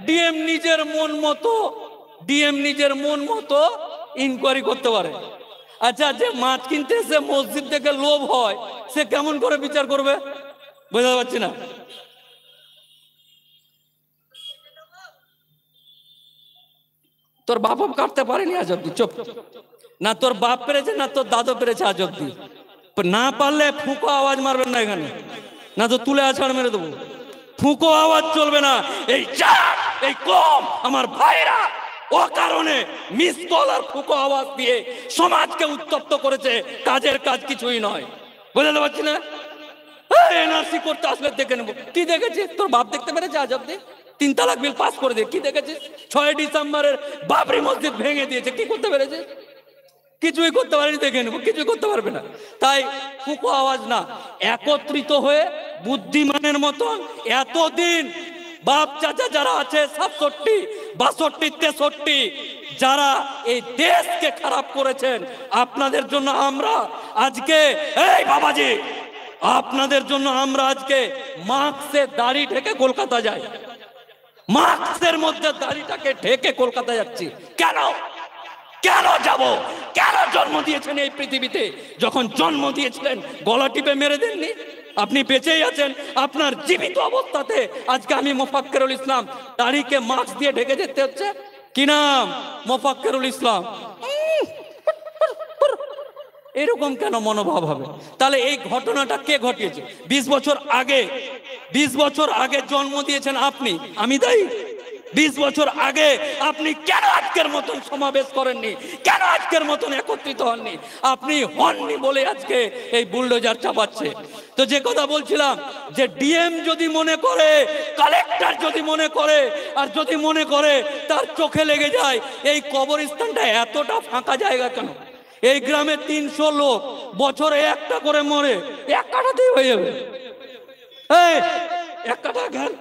ডিএম নিজের মন মতো ইনকোয়ারি করতে পারে। আচ্ছা, যে মাছ কিনতে এসে মসজিদ থেকে লোভ হয়, সে কেমন করে বিচার করবে? বুঝতে পারছি না। তোর বাপ কাটতে পারেনি আজ অব্দি, চুপ। না তোর বাপ পেরেছে, না তোর দাদু পেরেছে আজ অব্দি। না পারলে ফুঁকো আওয়াজ মারবেন না এখানে, না তো তুলে আছাড় মেরে দেবো। ফুঁকো আওয়াজ চলবে না। এই চাপ, এই কম আমার ভাইরা ও কারণে মিস কল আর ফুঁকো আওয়াজ দিয়ে সমাজকে উত্তপ্ত করেছে, কাজের কাজ কিছুই নয়। বুঝতে পারছি না? এনআরসি করতে আসলে দেখে নেবো। কি দেখেছিস? তোর বাপ দেখতে পেরেছে আজ অব্দি? 3 তালাক বিল পাস করে দিয়ে কি দেখেছিস? 6 ডিসেম্বরের বাবরি মসজিদ ভেঙে দিয়েছে, কি করতে পেরেছে? কিছুই করতে পারেনি, দেখে নেবো, কিছুই করতে পারবে না। তাই ফুঁকো আওয়াজ না, একত্রিত হয়ে বুদ্ধিমানের মতন এতদিন বাপ চাচা যারা আছে 67, 62, 63 যারা এই দেশকে খারাপ করেছেন, আপনাদের জন্য আমরা আজকে, এই বাবাজি, আপনাদের জন্য আমরা আজকে মাস্কে দাড়ি ঢেকে কলকাতা যাই, মাস্কের মধ্যে দাড়িটাকে ঢেকে কলকাতা যাচ্ছি। কেন যাব? কেন জন্ম দিয়েছেন এই পৃথিবীতে? যখন জন্ম দিয়েছিলেন গলা টিপে মেরে দেননি? আপনি বেঁচেই আছেন, আপনার জীবিত অবস্থাতে আজকে আমি মোফাক্কেরুল ইসলাম দাড়িকে মাস্ক দিয়ে ঢেকে যেতে হচ্ছে। কি নাম? মোফাক্কেরুল ইসলাম। এরকম কেন মনোভাব হবে? তাহলে এই ঘটনাটা কে ঘটিয়েছে? 20 বছর আগে জন্ম দিয়েছেন আপনি, আমি দায়ী? 20 বছর আগে আপনি কেন আজকের মতন সমাবেশ করেননি? কেন আজকের মতন একত্রিত হননি? আপনি হননি বলে আজকে এই বুলডোজার চাপাচ্ছে। তো যে কথা বলছিলাম, যে ডিএম যদি মনে করে, কালেক্টর যদি মনে করে, আর যদি মনে করে তার চোখে লেগে যায়, এই কবরস্থানটা এতটা ফাঁকা জায়গা কেন? এই গ্রামে 300 লোক বছরে একটা করে মরে, এক কাঠাতেই হয়ে যাবে। এই এক কাঠা ঘর,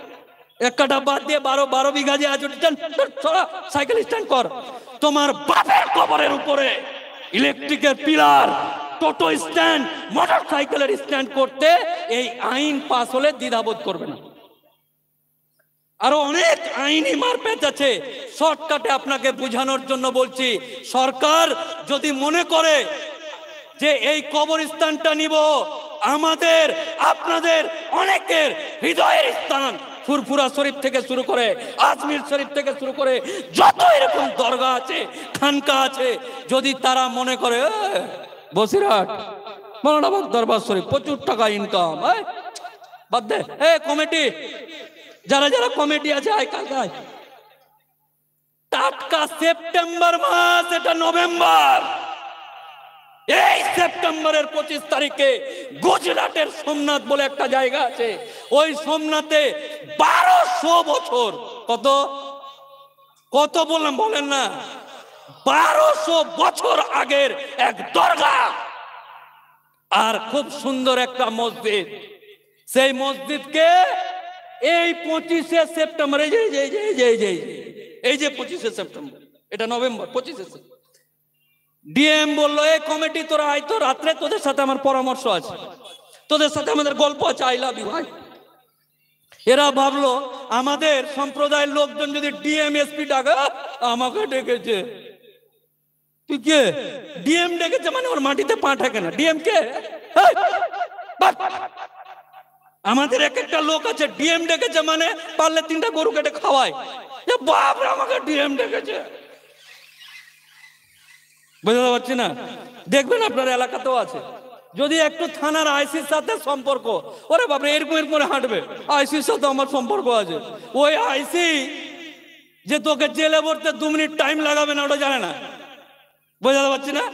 এক কাঠা বাদ দিয়ে 12 বিঘা যে আছে, সাইকেল স্ট্যান্ড কর। তোমার বাপের কবরের উপরে ইলেকট্রিকের পিলার, টোটো স্ট্যান্ড, মোটর সাইকেলের স্ট্যান্ড করতে এই আইন পাস হলে দ্বিধাবোধ করবে না। আরো অনেক আইনি মারপ্যাচ আছে, শর্টকাটে আপনাকে বোঝানোর জন্য বলছি। সরকার যদি মনে করে যে এই কবরস্থানটা নিব, আমাদের আপনাদের অনেকের হৃদয়ের স্থান, ফুরফুরা শরীফ থেকে শুরু করে, আজমির শরীফ থেকে শুরু করে যত এরকম দরগা আছে, খানকা আছে, যদি তারা মনে করে বসিরহাট মৌলানা দরবার শরীফ প্রচুর টাকা ইনকাম, বাদ দে। কমিটি, যারা কমিটি আছে, আয় কালকে আয়। টাটকা সেপ্টেম্বর মাস, এটা নভেম্বর, এই সেপ্টেম্বরের 25 তারিখে গুজরাটের সোমনাথ বলে একটা জায়গা আছে, ওই সোমনাথে 1200 বছর, কত বললাম বলেন না, 1200 বছর আগের এক দরগা আর খুব সুন্দর একটা মসজিদ। সেই মসজিদকে এই 25শে সেপ্টেম্বর, এই যে 25শে সেপ্টেম্বর, এটা নভেম্বর 25শে সেপ্টেম্বর, ডিএম বললো এই কমিটি তোরা আয় তো, রাত্রে তোদের সাথে আমার পরামর্শ আছে, তোদের সাথে আমাদের গল্প আছে, আই লাভ ইউ ভাই। এরা ভাবলো আমাদের সম্প্রদায়ের লোকজন যদি ডিএম এসপি ডাকে, আমাকে ডেকেছে, তুই কে? ডিএম ডেকেছে মানে ওর মাটিতে পা ঠেকে না। ডিএম কে? আমাদের এক একটা লোক আছে, ডিএম ডেকেছে মানে পারলে 3টা গরু কেটে খাওয়ায়। বাপরে, আমাকে ডিএম ডেকেছে, বুঝতে পারছি না? দেখবেন আপনার এলাকাতেও আছে, যদি একটু থানার আইসির সাথে সম্পর্ক, ওরে বাপরে এরকম এরকম হাঁটবে, আইসির সাথে আমার সম্পর্ক আছে, ওই আইসি যে তোকে জেলে ভরতে 2 মিনিট টাইম লাগাবে না ওটা জানে না। বুঝতে পারছি না?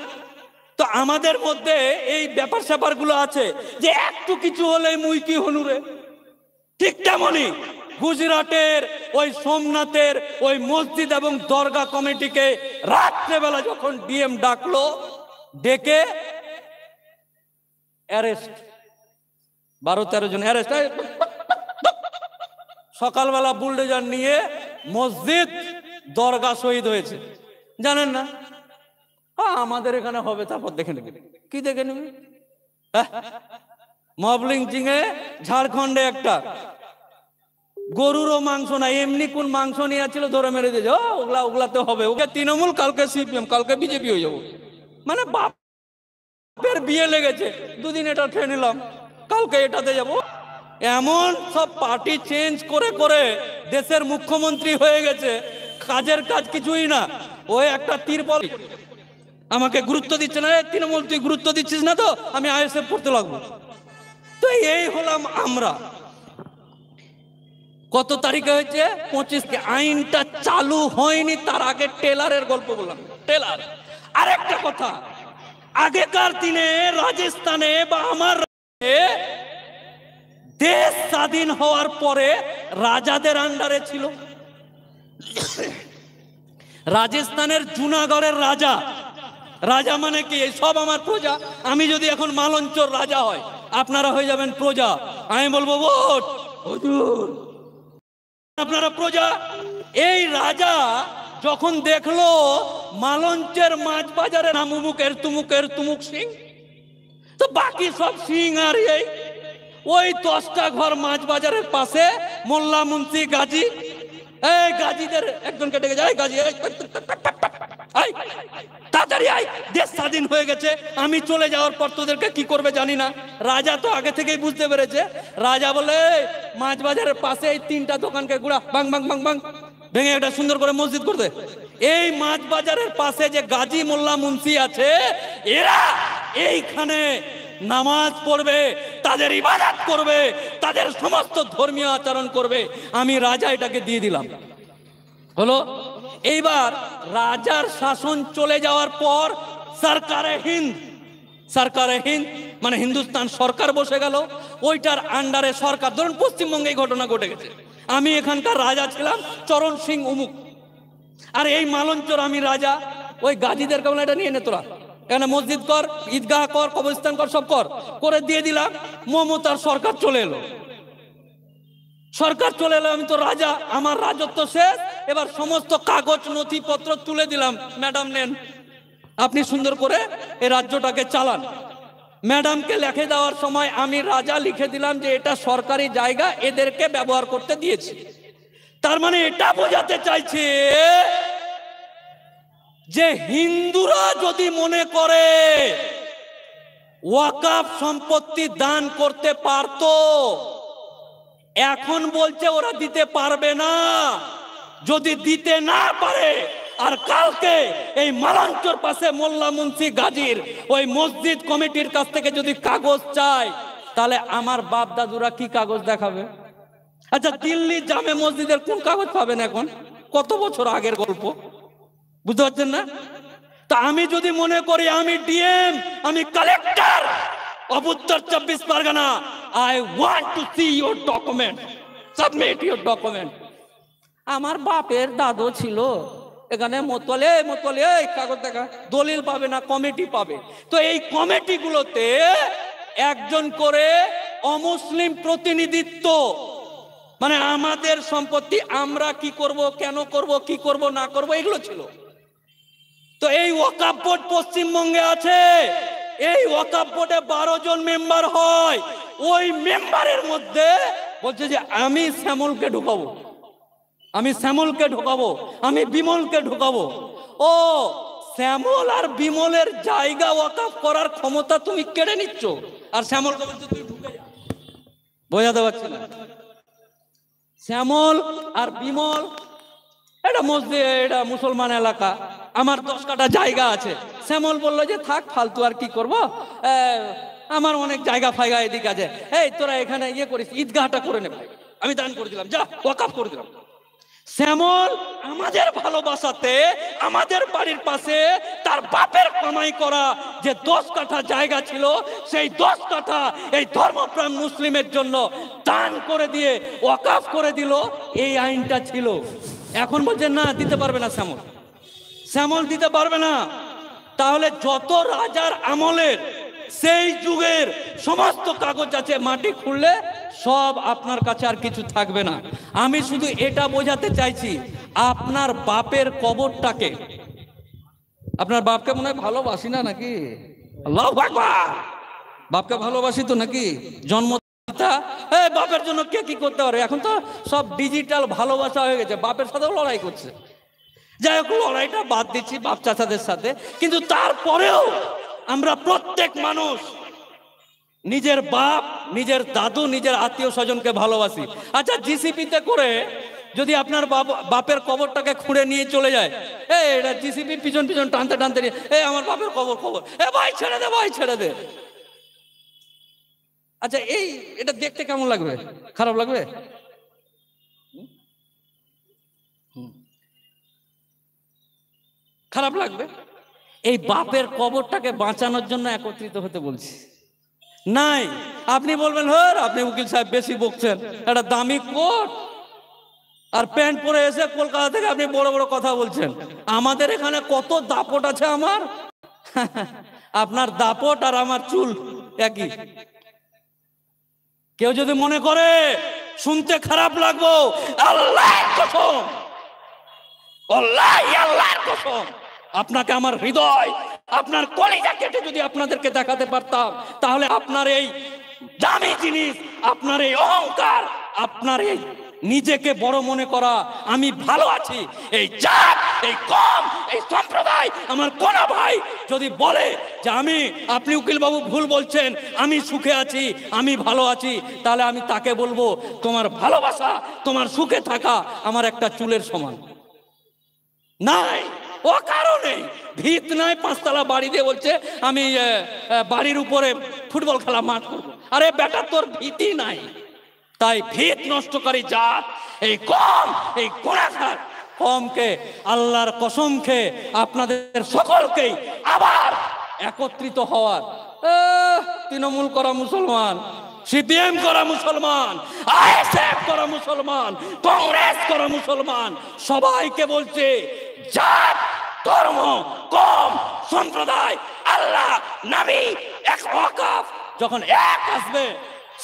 তো আমাদের মধ্যে এই ব্যাপার স্যাপার গুলো আছে যে একটু কিছু হলে মুই কি হনুরে। ঠিক তেমনই গুজরাটের ওই সোমনাথের ওই মসজিদ এবং দরগা কমিটিকে রাত্রেবেলা যখন ডিএম ডাকলো, ডেকে অ্যারেস্ট, 12-13 জন অ্যারেস্ট। সকালবেলা বুলডোজার নিয়ে মসজিদ দরগা শহীদ হয়েছে, জানেন না? আমাদের এখানে হবে, তারপর দেখে নেবে। কি দেখে নেবে? মব লিঞ্চিং এ ঝাড়খণ্ডে একটা গরুরও মাংস না, এমনি কোন মাংস নিয়ে ছিল, ধরে মেরে দিয়েছে। ওগুলাতে হবে, ওকে তৃণমূল, কালকে সিপিএম, কালকে বিজেপি হয়ে যাবো। মানে বাপের বিয়ে লেগেছে, 2 দিন এটা খেয়ে নিলাম, কালকে এটাতে যাব। এমন সব পার্টি চেঞ্জ করে করে দেশের মুখ্যমন্ত্রী হয়ে গেছে, কাজের কাজ কিছুই না। ওই একটা তিরপল আমাকে গুরুত্ব দিচ্ছে না, তৃণমূল তুই গুরুত্ব দিচ্ছিস না তো আমি আইএসএফ পড়তে লাগবো। তো এই হলাম আমরা। কত তারিখে হয়েছে? 25। আইনটা চালু হয়নি তার আগে টেলারের গল্প বললাম। টেলার আরেকটা কথা, আগেকার দিনে রাজস্থানে বা আমার দেশ স্বাধীন হওয়ার পরে রাজাদের আন্ডারে ছিল। রাজস্থানের জুনাগড়ের রাজা, রাজা মানে কি? সব আমার প্রজা। আমি যদি এখন মালঞ্চর রাজা হয়, আপনারা হয়ে যাবেন প্রজা। আমি বলবো ভোট হুজুর, আপনারা প্রজা। এই রাজা যখন দেখলো মালঞ্চের মাছ বাজারে নাম উমুকের তুমুক সিং, তো বাকি সব সিং আর এই ওই 10টা ঘর মাছ বাজারের পাশে মোল্লা মুন্সি গাজী, এই গাজীদের একজনকে ডেকে যায়, গাজী তাড়াতাড়ি আয়, দেশ স্বাধীন হয়ে গেছে, আমি চলে যাওয়ার পর তোদেরকে কি করবে জানি না। রাজা তো আগে থেকেই বুঝতে পেরেছে। রাজা বলে মাছ বাজারের পাশে এই 3টা দোকানকে গুড়া বাং বাং বাং বাং ভেঙে একটা সুন্দর করে মসজিদ করতে। এই মাছ বাজারের পাশে যে গাজী মোল্লা মুন্সি আছে, এরা এইখানে নামাজ পড়বে, তাদের ইবাদত করবে, তাদের সমস্ত ধর্মীয় আচরণ করবে। আমি রাজা এটাকে দিয়ে দিলাম, হলো। এইবার রাজার শাসন চলে যাওয়ার পর সরকারে হিন্দ মানে হিন্দুস্তান সরকার বসে গেল। ওইটার আন্ডারে সরকার, ধরুন পশ্চিমবঙ্গে এই ঘটনা ঘটে গেছে, আমি এখানকার রাজা ছিলাম চরণ সিং উমুক, আর এই মালঞ্চর আমি রাজা। ওই গাজীদের কেমন এটা নিয়ে নে, তোরা এখানে মসজিদ কর, ঈদগাহ কর, কবরস্থান কর, সব করে দিয়ে দিলাম। মমতার সরকার চলে এলো, আমি তো রাজা, আমার রাজত্ব শেষ। এবার সমস্ত কাগজ নথিপত্র তুলে দিলাম, ম্যাডাম নেন, আপনি সুন্দর করে এই রাজ্যটাকে চালান। ম্যাডামকে লিখে দেওয়ার সময় আমি রাজা লিখে দিলাম যে এটা সরকারি জায়গা, এদেরকে ব্যবহার করতে দিয়েছি। তার মানে এটা বোঝাতে চাইছে যে হিন্দুরা যদি মনে করে ওয়াকাফ সম্পত্তি দান করতে পারতো, এখন বলছে ওরা দিতে পারবে না। যদি দিতে না পারে, আর কালকে এই মালাঞ্চর পাশে মোল্লা মুন্সি গাজীর ওই মসজিদ কমিটির কাছ থেকে যদি কাগজ চায়, তাহলে আমার বাপ দাদুরা কি কাগজ দেখাবে? আচ্ছা, দিল্লি জামে মসজিদের কোন কাগজ পাবেন এখন? কত বছর আগের গল্প, বুঝতে পারছেন না? তা আমি যদি মনে করি আমি ডিএম, আমি collector of Uttar 24 Pargana, I want to see your document, submit your document. আমার বাপের দাদু ছিল এখানে, মতলে কাগজ দেখা, দলিল পাবে না, কমিটি পাবে। তো এই কমিটিগুলোতে একজন করে অমুসলিম প্রতিনিধিত্ব, মানে আমাদের সম্পত্তি আমরা কি করব, কেন করব, কি করব না করব, এগুলো ছিল। তো এই ওয়াকফ বোর্ড পশ্চিমবঙ্গে আছে। এই ওয়াকফ বোর্ডে 12 জন মেম্বার হয়। ওই মেম্বারের মধ্যে বলছে যে আমি শ্যামলকে ঢোকাবো, আমি বিমলকে ঢোকাবো। ও শ্যামল আর বিমলের জায়গা ওয়াকফ করার ক্ষমতা তুমি কেড়ে নিচ্ছ, আর শ্যামলকে বলছো তুই ঢুকে যা। বোঝাতে পারছি না? শ্যামল আর বিমল এটা মসজিদ, এটা মুসলমান এলাকা, আমার 10 কাঠা জায়গা আছে। শ্যামল বললো যে থাক, ফালতু আর কি করবো, আমার অনেক জায়গা ফায়গা এদিক আছে, এই তোরা এখানে ইয়ে করিস, ঈদগাহটা করে নে ভাই, আমি দান করে দিলাম, যা ওয়াকফ করে দিলাম। শ্যামল আমাদের ভালোবাসাতে আমাদের বাড়ির পাশে তার বাপের কামাই করা যে 10 কাঠা জায়গা ছিল, সেই 10 কাঠা এই ধর্মপ্রাণ মুসলিমের জন্য দান করে দিয়ে ওয়াকফ করে দিল। এই আইনটা ছিল। এখন বলছে না, দিতে পারবে না শ্যামল, শ্যামল দিতে পারবে না। তাহলে যত রাজার আমলের সেই যুগের সমস্ত কাগজ আছে, মাটি খুললে সব আপনার কাছে আর কিছু থাকবে না। আমি শুধু এটা বোঝাতে চাইছি, আপনার বাপের কবরটাকে, আপনার বাপকে মনে হয় ভালোবাসি না নাকি? আল্লাহু আকবার, বাপকে ভালোবাসি তো নাকি? জন্মদাতা, বাপের জন্য কে কি করতে পারে? এখন তো সব ডিজিটাল ভালোবাসা হয়ে গেছে, বাপের সাথেও লড়াই করছে। যাই হোক, লড়াইটা বাদ দিচ্ছি বাপ চাচাদের সাথে, কিন্তু তারপরেও আমরা প্রত্যেক মানুষ নিজের বাপ, নিজের দাদু, নিজের আত্মীয় স্বজনকে ভালোবাসি। আচ্ছা, জিসিপিতে করে যদি আপনার বাপের কবরটাকে খুঁড়ে নিয়ে চলে যায়, এটা জিসিপির পিছন পিছন টানতে টানতে নিয়ে, আমার বাপের কবর, ভাই ছেড়ে দে, ভাই ছেড়ে দে। আচ্ছা, এটা দেখতে কেমন লাগবে? খারাপ লাগবে? খারাপ লাগবে। এই বাপের কবরটাকে বাঁচানোর জন্য একত্রিত হতে বলছি। নাই, আপনি বলবেন আপনি উকিল সাহেব বেশি বকছেন, একটা দামি কোট আর প্যান্ট পরে এসে কলকাতা থেকে আপনি বড় বড় কথা বলছেন। আমাদের এখানে কত দাপট আছে আমার, আপনার দাপট আর আমার চুল একই। কেউ যদি মনে করে শুনতে খারাপ লাগবো, আল্লাহর কসম, আল্লাহর কসম, আপনাকে আমার হৃদয়, আপনার কলিজা কেটে যদি আপনাদেরকে দেখাতে পারতাম, তাহলে আপনার এই দামি জিনিস, আপনার এই অহংকার, আপনার এই নিজেকে বড় মনে করা, আমি ভালো আছি, এই জাত, এই কম, এই সম্প্রদায়, আমার কোন ভাই যদি বলে যে আপনি উকিল বাবু ভুল বলছেন, আমি সুখে আছি, আমি ভালো আছি, তাহলে আমি তাকে বলবো, তোমার ভালোবাসা, তোমার সুখে থাকা আমার একটা চুলের সমান। নাই, ও কারণে ভিত নাই, 5 তলা বাড়ি দিয়ে বলছে আমি বাড়ির উপরে ফুটবল খেলা মাঠ করবো। আরে বেটা, তোর ভীতি নাই। তাই ভিত নষ্টকারী জাত, এই কম, এই গুনাহগার কমকে, আল্লাহর কসম খেয়ে আপনাদের সকলকেই আবার একত্রিত হওয়ার, তৃণমূল করা মুসলমান, সিপিএম করা মুসলমান, আইএসএফ করা মুসলমান, কংগ্রেস করা মুসলমান, সবাইকে বলছে জাত, ধর্ম, কম, সম্প্রদায়, আল্লাহ, নবী, এক ওয়াকফ, যখন এক আসবে,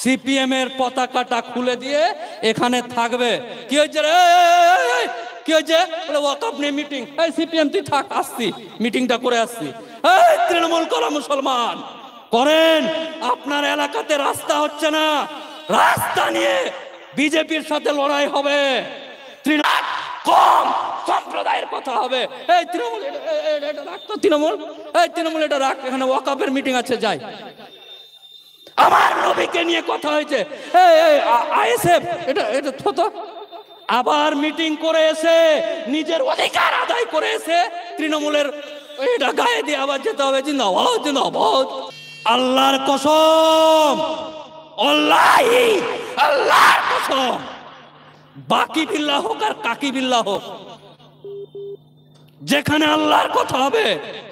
সিপিএম এর পতাকাটা খুলে দিয়ে এখানে থাকবে। কি হয়েছে রে, কি হয়েছে? বলে ওয়াকফ নিয়ে মিটিং। সিপিএম তুই থাক, আসছি, মিটিংটা করে আসছি। তৃণমূল করা মুসলমান করেন, আপনার এলাকাতে রাস্তা হচ্ছে না, রাস্তা নিয়ে বিজেপির সাথে লড়াই হবে, কম সম্প্রদায়ের কথা হবে। এই তৃণমূল এটা রাখতো, তৃণমূল এটা রাখ, এখানে ওয়াকফের মিটিং আছে, যাই। আমার নবীকে নিয়ে কথা হয়েছে, আইএসএফ এটা তো আবার মিটিং করে এসে নিজের অধিকার আদায় করে এসে তৃণমূলের এটা গায়ে দিয়ে আবার যেতে হবে, জিন্দাবাদ জিন্দাবাদ। আল্লাহর কসম, আল্লাহর কসম, বাকি বিল্লাহ হোক আর কাকি বিল্লাহ হোক, যেখানে আল্লাহর কথা হবে,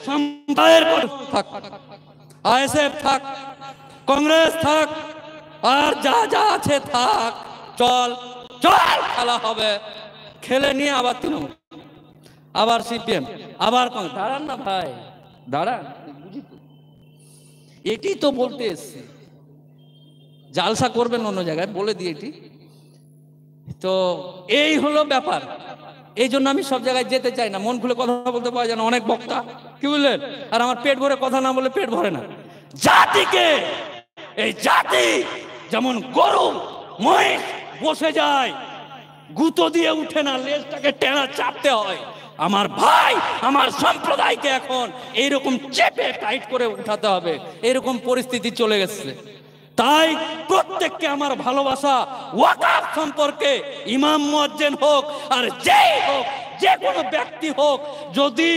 সম্প্রদায়ের থাক, আইএসএফ থাক, কংগ্রেস থাক, আর যা যা আছে থাক, চল খেলা হবে, খেলে নিয়ে আবার তৃণমূল, আবার সিপিএম, আবার কংগ্রেস। দাঁড়ান না ভাই, দাঁড়ান, বুঝি তো, এটি তো বলতে এসছি। জালসা করবেন অন্য জায়গায়, বলে দিয়ে এটি তো, এই হলো ব্যাপার। এই জন্য আমি সব জায়গায় যেতে চাই না, মন খুলে কথা বলতে পারা যায় না, অনেক বক্তা, কি বুঝলেন? আর আমার পেট ভরে কথা না বলে পেট ভরে না। জাতিকে, এই জাতি যেমন গরু মহিষ বসে যায়, গুঁতো দিয়ে উঠে না, লেজটাকে টেনা চাপতে হয়, আমার ভাই, আমার সম্প্রদায়কে এখন এইরকম চেপে টাইট করে উঠাতে হবে, এরকম পরিস্থিতি চলে গেছে। তাই প্রত্যেককে আমার ভালোবাসা ওয়াকফ সম্পর্কে, ইমাম মুয়াজ্জিন হোক আর যেই হোক, যে কোনো ব্যক্তি হোক, যদি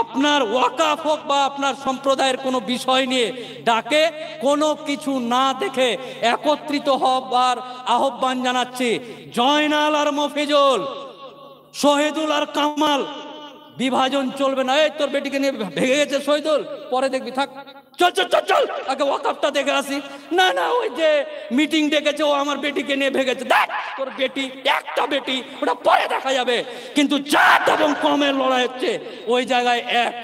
আপনার ওয়াকাফ হোক বা আপনার সম্প্রদায়ের কোনো বিষয় নিয়ে ডাকে, কোনো কিছু না দেখে একত্রিত হবার আহ্বান জানাচ্ছি। জয়নাল আর মফিজুল, শহীদুল আর কামাল, বিভাজন চলবে না। এই তোর বেটিকে নিয়ে ভেঙে গেছে শহীদুল, পরে দেখবি, থাক, চল চল চল চল, আগে ওয়াকাফটা দেখে আসি। না না, ওই যে মিটিং ডেকেছে, ও আমার বেটিকে নিয়ে ভেঙেছে, দেখ তোর বেটি, একটা বেটি, ওটা পরে দেখা যাবে, কিন্তু জাত এবং কমের লড়াই হচ্ছে ওই জায়গায় এক।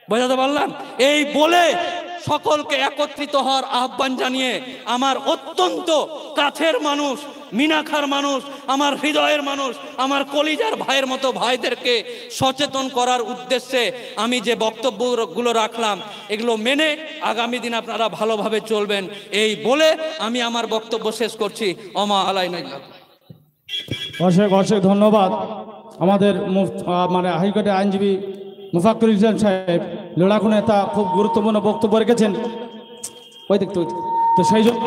বোঝাতে পারলাম? এই বলে সকলকে একত্রিত হওয়ার আহ্বান জানিয়ে আমার অত্যন্ত কাছের মানুষ, মিনাখার মানুষ, আমার হৃদয়ের মানুষ, আমার কলিজার ভাইয়ের মতো ভাইদেরকে সচেতন করার উদ্দেশ্যে আমি যে বক্তব্যগুলো রাখলাম, এগুলো মেনে আগামী দিন আপনারা ভালোভাবে চলবেন, এই বলে আমি আমার বক্তব্য শেষ করছি। ওমা আলাইনা।
অশেষ অশেষ ধন্যবাদ। আমাদের মানে হাইকোর্টের আইনজীবী মুফাক্কির হোসেন সাহেব, লড়াকু নেতা, খুব গুরুত্বপূর্ণ বক্তব্য রেখেছেন। ওই দেখতে, তো সেই জন্য